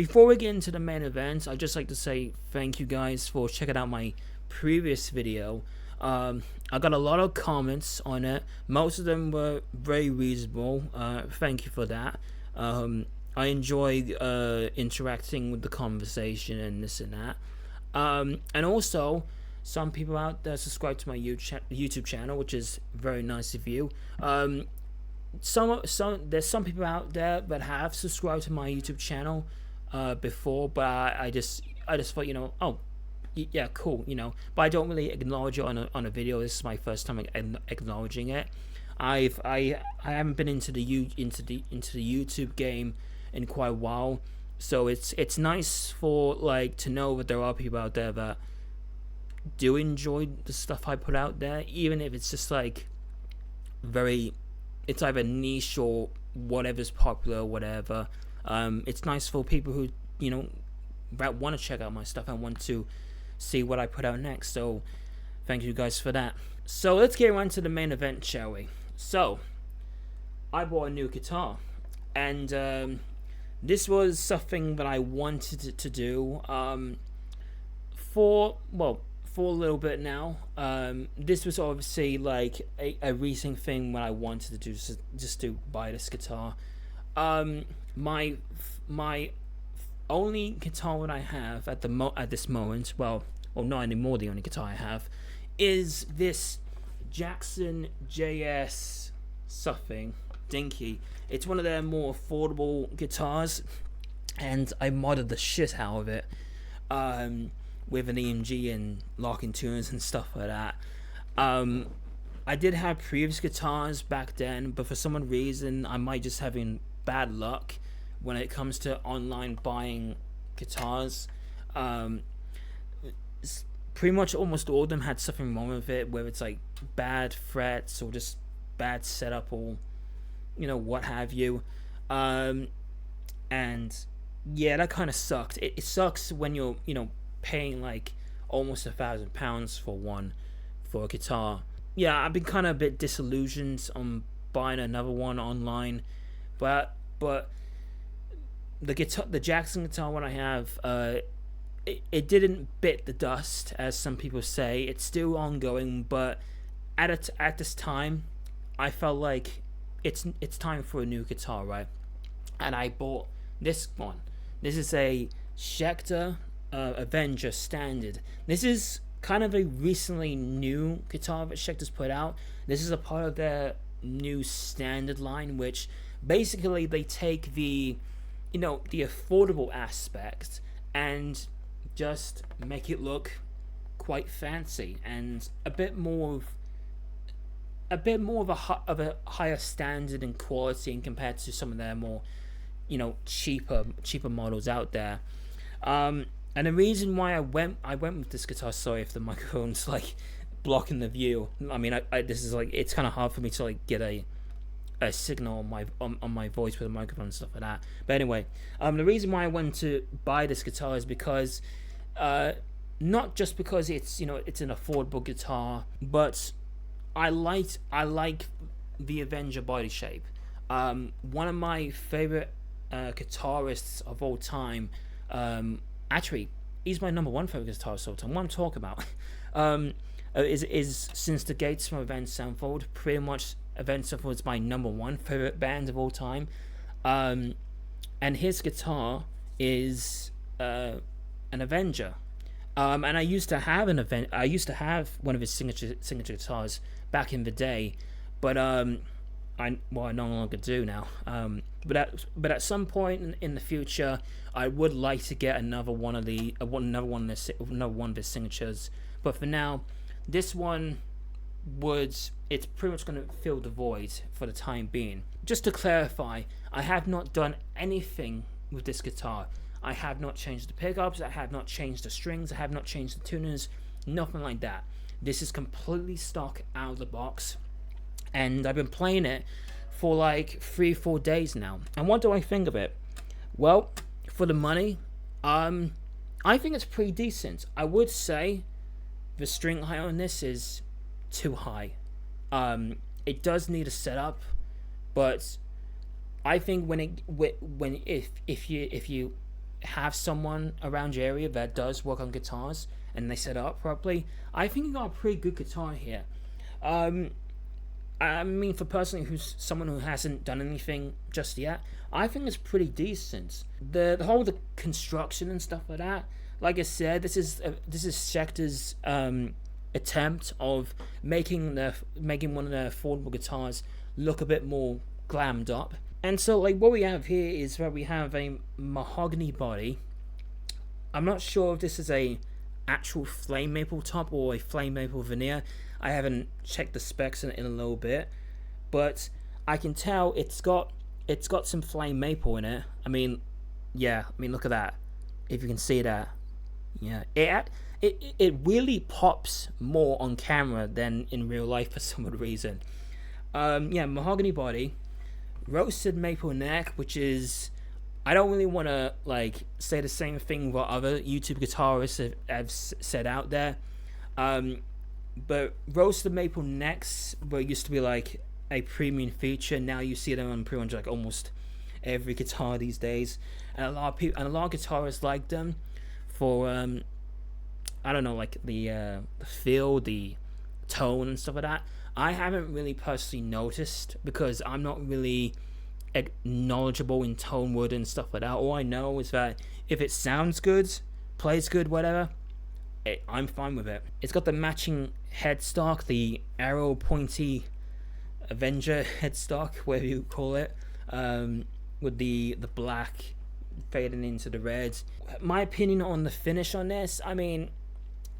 before we get into the main event, I'd just like to say thank you guys for checking out my previous video. I got a lot of comments on it. Most of them were very reasonable. Thank you for that. I enjoy interacting with the conversation and this and that. And also, some people out there subscribe to my YouTube channel, which is very nice of you. There's some people out there that have subscribed to my YouTube channel before, but I just thought, oh, yeah, cool, but I don't really acknowledge it on a video. This is my first time acknowledging it. I haven't been into the YouTube game in quite a while, so it's nice for to know that there are people out there that do enjoy the stuff I put out there, even if it's just it's either niche or whatever's popular or whatever. It's nice for people who that want to check out my stuff and want to see what I put out next. So thank you guys for that. So let's get on to the main event, shall we? So I bought a new guitar, and this was something that I wanted to do for a little bit now. This was obviously a recent thing when I wanted to do, just to buy this guitar. My only guitar that I have at this moment, well, not anymore, the only guitar I have is this Jackson JS something dinky. It's one of their more affordable guitars, and I modded the shit out of it with an EMG and locking tunes and stuff like that. I did have previous guitars back then, but for some reason I might just having bad luck when it comes to online buying guitars. Pretty much almost all of them had something wrong with it, whether it's bad frets or just bad setup or what have you. And yeah, that kind of sucked. It sucks when you're paying almost £1,000 for a guitar. Yeah, I've been kind of a bit disillusioned on buying another one online, but the Jackson guitar one I have, it didn't bit the dust, as some people say. It's still ongoing, but at this time, I felt like it's time for a new guitar, right? And I bought this one. This is a Schecter Avenger Standard. This is kind of a recently new guitar that Schecter's put out. This is a part of their new Standard line, which basically they take the affordable aspect and just make it look quite fancy and a bit more of a higher standard and quality in compared to some of their more cheaper models out there. And the reason why I went with this guitar, sorry if the microphone's blocking the view. I mean, this is it's kind of hard for me to get a signal on my voice with a microphone and stuff like that. But anyway, the reason why I went to buy this guitar is because not just because it's it's an affordable guitar, but I like the Avenger body shape. One of my favorite guitarists of all time, actually he's my number one favorite guitarist of all time. What I'm talking about is since the Gates from Avenged Sevenfold. Pretty much Avenged Sevenfold is my number one favorite band of all time, and his guitar is an Avenger. And I used to have one of his signature guitars back in the day, but I no longer do now. But at some point in the future, I would like to get another one of his signatures. But for now, this one it's pretty much going to fill the void for the time being. Just to clarify, I have not done anything with this guitar. I have not changed the pickups, I have not changed the strings, I have not changed the tuners, nothing like that. This is completely stock out of the box, and I've been playing it for 3-4 days now. And what do I think of it? Well, for the money, I think it's pretty decent. I would say the string height on this is too high. It does need a setup, but I think if you have someone around your area that does work on guitars and they set it up properly, I think you got a pretty good guitar here. I mean, for personally, who's someone who hasn't done anything just yet, I think it's pretty decent. The whole the construction and stuff like that. Like I said, this is Schecter's attempt of making one of their affordable guitars look a bit more glammed up. And so, like, what we have here is where we have a mahogany body. I'm not sure if this is a actual flame maple top or a flame maple veneer. I haven't checked the specs in a little bit, but I can tell it's got some flame maple in it. I mean, yeah. I mean, look at that. If you can see that, yeah. It really pops more on camera than in real life for some odd reason. Yeah, mahogany body, roasted maple neck, which is, I don't really want to like say the same thing what other YouTube guitarists have said out there. But roasted maple necks were used to be like a premium feature. Now you see them on pretty much like almost every guitar these days, and a lot of people and a lot of guitarists like them for I don't know, like the feel, the tone, and stuff like that. I haven't really personally noticed because I'm not really knowledgeable in tone wood and stuff like that. All I know is that if it sounds good, plays good, whatever, I'm fine with it. It's got the matching headstock, the arrow pointy Avenger headstock, whatever you call it, with the black fading into the red. My opinion on the finish on this, I mean,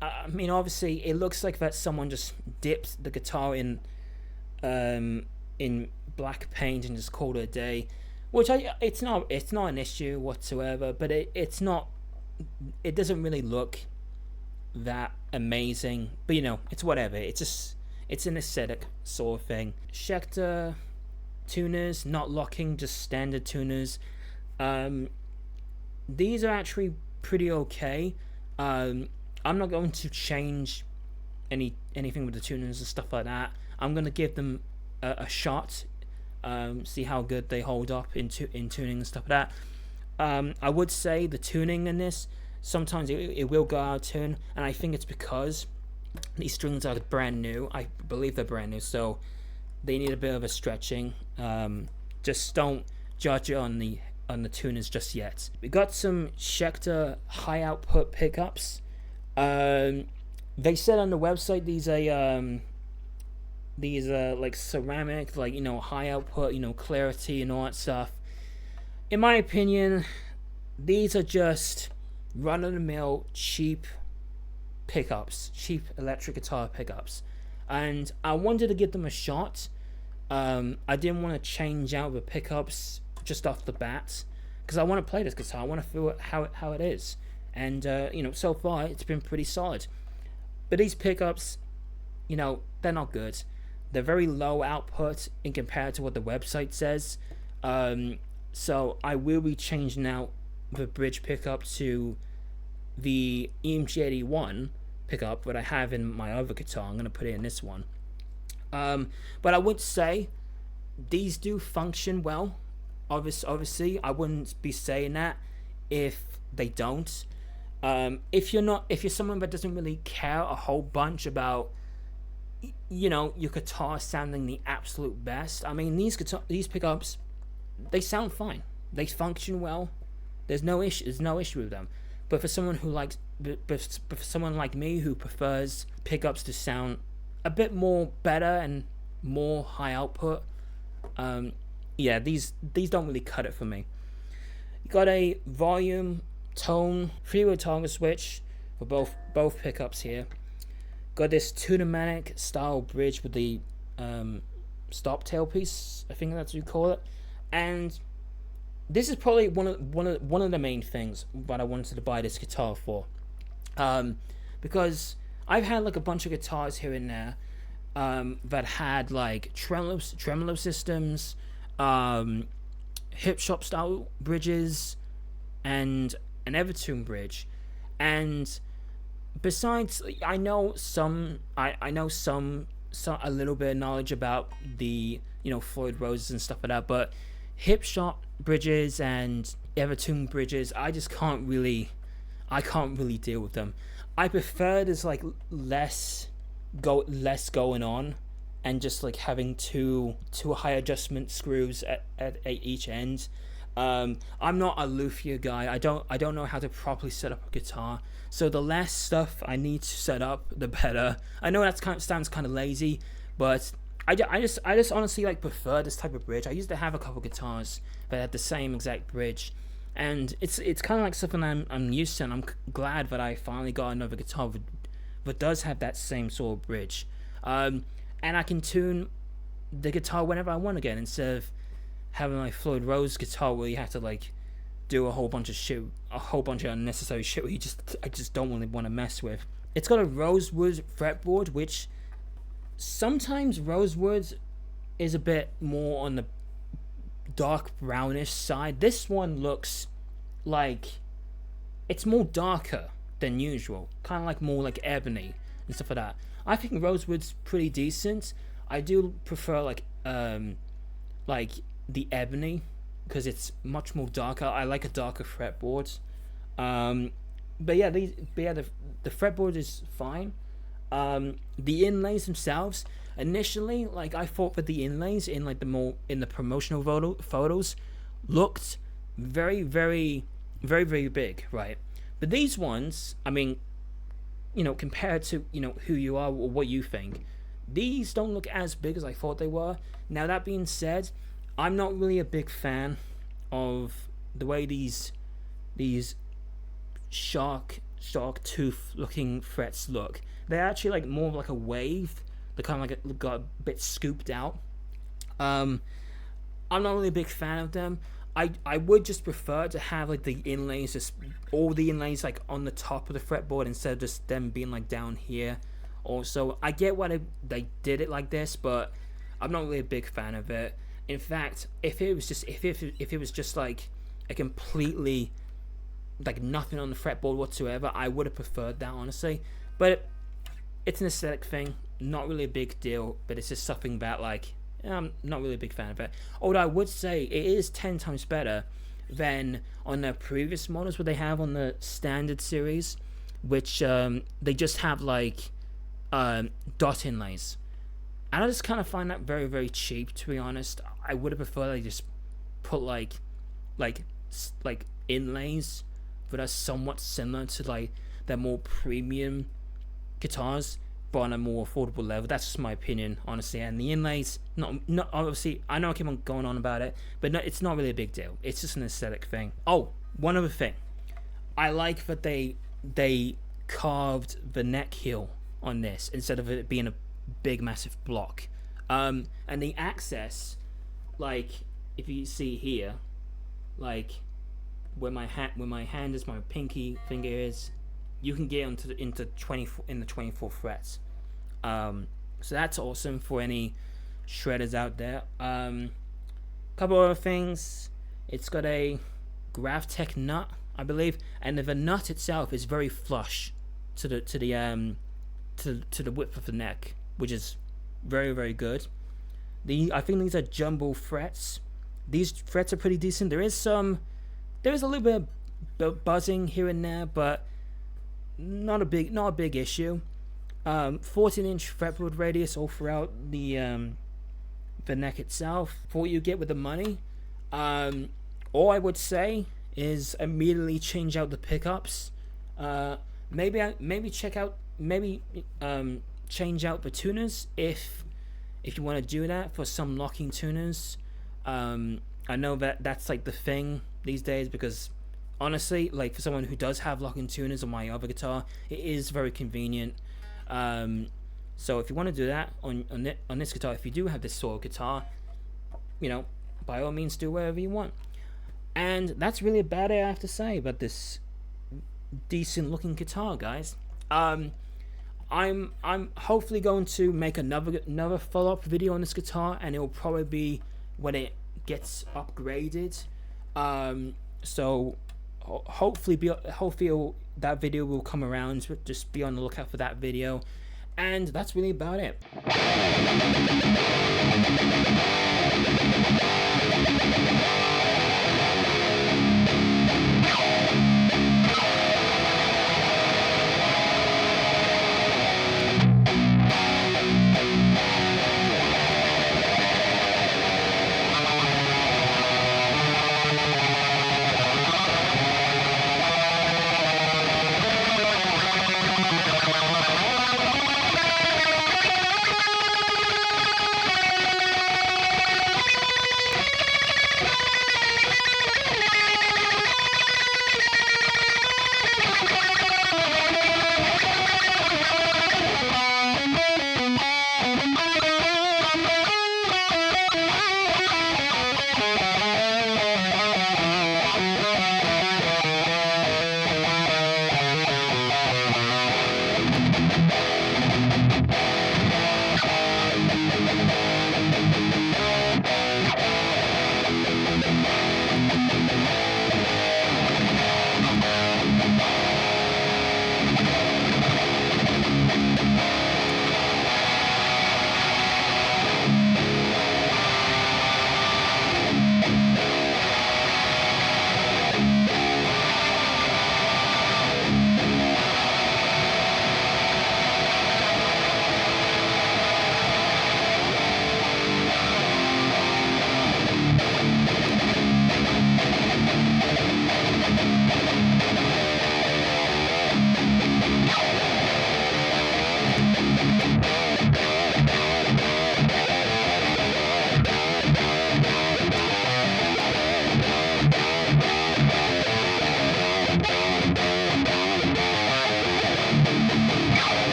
obviously it looks like that someone just dipped the guitar in black paint and just called it a day, which it's not an issue whatsoever, but it doesn't really look that amazing, but you know, it's whatever. It's an aesthetic sort of thing. Schecter tuners, not locking, just standard tuners. These are actually pretty okay. I'm not going to change anything with the tuners and stuff like that. I'm gonna give them a shot, see how good they hold up in tuning and stuff like that. I would say the tuning in this, sometimes it will go out of tune, and I think it's because these strings are brand new. I believe they're brand new, so they need a bit of a stretching. Just don't judge it on the tuners just yet. We got some Schecter high output pickups. They said on the website these are like ceramic, like, you know, high output, you know, clarity and all that stuff. In my opinion, these are just run-of-the-mill cheap pickups, cheap electric guitar pickups, and I wanted to give them a shot. I didn't want to change out the pickups just off the bat because I want to play this guitar. I want to feel how it is, and you know, so far it's been pretty solid. But these pickups, you know, they're not good. They're very low output in compared to what the website says. So I will be changing out the bridge pickup to the EMG81 pickup that I have in my other guitar. I'm going to put it in this one. But I would say these do function well. Obviously, I wouldn't be saying that if they don't. If you're someone that doesn't really care a whole bunch about, you know, your guitar sounding the absolute best, I mean, these pickups, they sound fine. They function well. There's no issue with them. But for someone for someone like me who prefers pickups to sound a bit more better and more high output, yeah, these don't really cut it for me. You got a volume, tone, three-way toggle switch for both pickups here. Got this Tunematic style bridge with the stop tailpiece, I think that's what you call it, and this is probably one of the main things that I wanted to buy this guitar for, because I've had like a bunch of guitars here and there that had like tremolo systems, hip shop style bridges, and an Evertune bridge, and besides, I know a little bit of knowledge about the, you know, Floyd Roses and stuff like that, but hip shop bridges and Evertune bridges, I can't really deal with them. I prefer there's like less going on, and just like having two high adjustment screws at each end. I'm not a luthier guy. I don't know how to properly set up a guitar. So the less stuff I need to set up, the better. I know that sounds kind of lazy, but I just honestly like prefer this type of bridge. I used to have a couple guitars that had the same exact bridge, and it's kind of like something I'm used to, and I'm glad that I finally got another guitar that does have that same sort of bridge. And I can tune the guitar whenever I want again, instead of having like Floyd Rose guitar where you have to like do a whole bunch of unnecessary shit where I just don't really want to mess with. It's got a rosewood fretboard, which sometimes rosewood is a bit more on the dark brownish side. This one looks like it's more darker than usual, kind of like more like ebony and stuff like that. I think rosewood's pretty decent. I do prefer like the ebony because it's much more darker. I like a darker fretboard. But yeah, the fretboard is fine. The inlays themselves, initially, like I thought that the inlays in like the promotional photos looked very, very, very, very big, right? But these ones, I mean, compared to who you are or what you think, these don't look as big as I thought they were. Now that being said, I'm not really a big fan of the way these shark tooth looking frets look. They're actually like more like a wave. They're kind of like got a bit scooped out. I'm not really a big fan of them. I would just prefer to have like the inlays, just all the inlays like on the top of the fretboard instead of just them being like down here. Also, I get why they did it like this, but I'm not really a big fan of it. In fact, if it was just like a completely like nothing on the fretboard whatsoever, I would have preferred that, honestly. But it's an aesthetic thing, not really a big deal. But it's just something that like I'm not really a big fan of it. Although I would say it is 10 times better than on the previous models where they have on the standard series, which they just have like dot inlays. And I just kind of find that very, very cheap, to be honest. I would have preferred they just put like inlays that are somewhat similar to like their more premium guitars, but on a more affordable level. That's just my opinion, honestly. And the inlays, not obviously, I know I keep on going on about it, but no, it's not really a big deal. It's just an aesthetic thing. Oh, one other thing. I like that they carved the neck heel on this instead of it being a big massive block. And the access, like if you see here, like where my hand is, my pinky finger is, you can get into 24 frets. So that's awesome for any shredders out there. Couple other things. It's got a GravTech nut, I believe, and the nut itself is very flush to the width of the neck, which is very, very good. I think these are jumbo frets. These frets are pretty decent. There is a little bit of buzzing here and there, but not a big issue. 14-inch fretboard radius all throughout the neck itself. For what you get with the money, all I would say is immediately change out the pickups. Maybe change out the tuners if you want to do that for some locking tuners. I know that's like the thing these days, because honestly, like for someone who does have locking tuners on my other guitar, it is very convenient. So if you want to do that on this guitar, if you do have this sort of guitar, by all means do whatever you want. And that's really about it I have to say about this decent looking guitar, guys. I'm hopefully going to make another follow-up video on this guitar, and it will probably be when it gets upgraded. So hopefully that video will come around. Just be on the lookout for that video, and that's really about it.